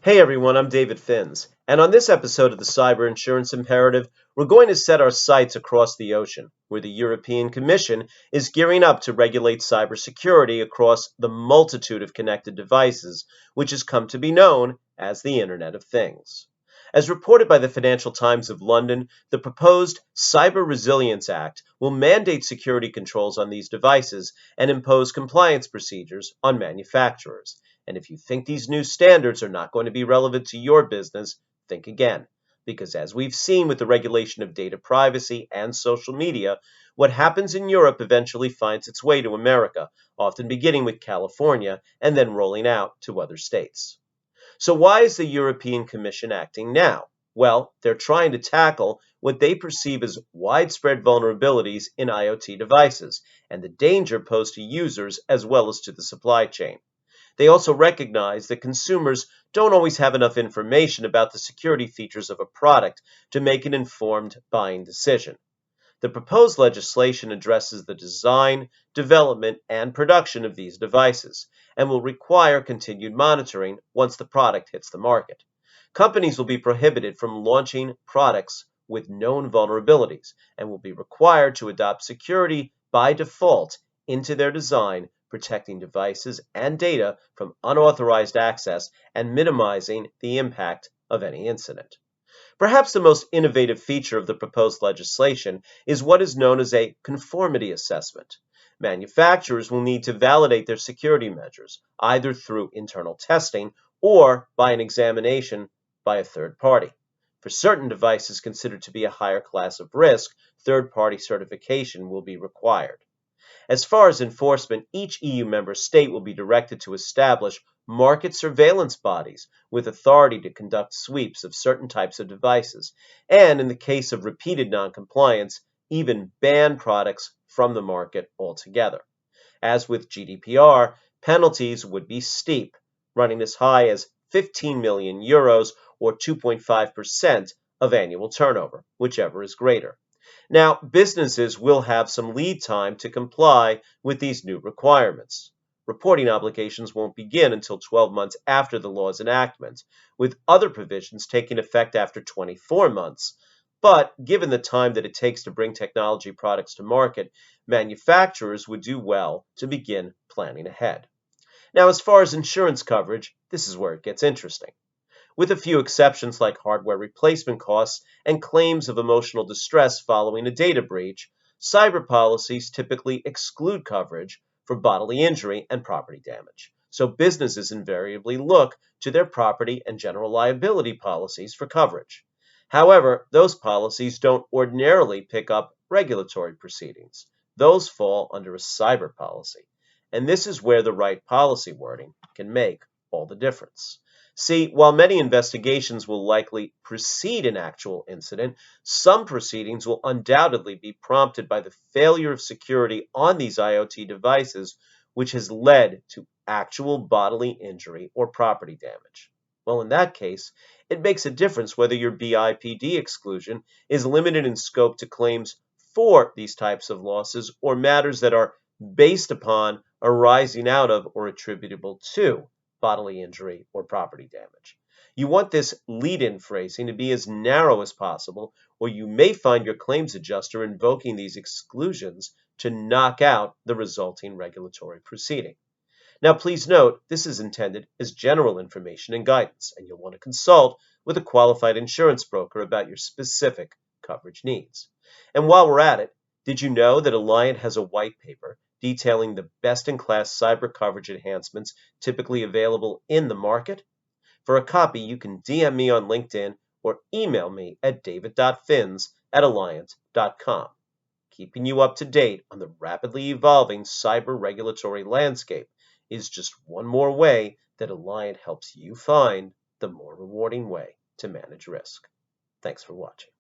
Hey everyone, I'm David Finz, and on this episode of the Cyber Insurance Imperative, we're going to set our sights across the ocean, where the European Commission is gearing up to regulate cybersecurity across the multitude of connected devices, which has come to be known as the Internet of Things. As reported by the Financial Times of London, the proposed Cyber Resilience Act will mandate security controls on these devices and impose compliance procedures on manufacturers. And if you think these new standards are not going to be relevant to your business, think again. Because as we've seen with the regulation of data privacy and social media, what happens in Europe eventually finds its way to America, often beginning with California and then rolling out to other states. So why is the European Commission acting now? Well, they're trying to tackle what they perceive as widespread vulnerabilities in IoT devices and the danger posed to users as well as to the supply chain. They also recognize that consumers don't always have enough information about the security features of a product to make an informed buying decision. The proposed legislation addresses the design, development, and production of these devices and will require continued monitoring once the product hits the market. Companies will be prohibited from launching products with known vulnerabilities and will be required to adopt security by default into their design, protecting devices and data from unauthorized access and minimizing the impact of any incident. Perhaps the most innovative feature of the proposed legislation is what is known as a conformity assessment. Manufacturers will need to validate their security measures, either through internal testing or by an examination by a third party. For certain devices considered to be a higher class of risk, third-party certification will be required. As far as enforcement, each EU member state will be directed to establish market surveillance bodies with authority to conduct sweeps of certain types of devices, and in the case of repeated noncompliance, even ban products from the market altogether. As with GDPR, penalties would be steep, running as high as 15 million euros or 2.5% of annual turnover, whichever is greater. Now, businesses will have some lead time to comply with these new requirements. Reporting obligations won't begin until 12 months after the law's enactment, with other provisions taking effect after 24 months. But given the time that it takes to bring technology products to market, manufacturers would do well to begin planning ahead. Now, as far as insurance coverage, this is where it gets interesting. With a few exceptions like hardware replacement costs and claims of emotional distress following a data breach, cyber policies typically exclude coverage for bodily injury and property damage. So businesses invariably look to their property and general liability policies for coverage. However, those policies don't ordinarily pick up regulatory proceedings. Those fall under a cyber policy. And this is where the right policy wording can make all the difference. See, while many investigations will likely precede an actual incident, some proceedings will undoubtedly be prompted by the failure of security on these IoT devices, which has led to actual bodily injury or property damage. Well, in that case, it makes a difference whether your BIPD exclusion is limited in scope to claims for these types of losses or matters that are based upon, arising out of, or attributable to bodily injury or property damage. You want this lead-in phrasing to be as narrow as possible, or you may find your claims adjuster invoking these exclusions to knock out the resulting regulatory proceeding. Now, please note, this is intended as general information and guidance, and you'll want to consult with a qualified insurance broker about your specific coverage needs. And while we're at it, did you know that Alliant has a white paper detailing the best-in-class cyber coverage enhancements typically available in the market? For a copy, you can DM me on LinkedIn or email me at david.fins@alliant.com. Keeping you up to date on the rapidly evolving cyber regulatory landscape is just one more way that Alliant helps you find the more rewarding way to manage risk. Thanks for watching.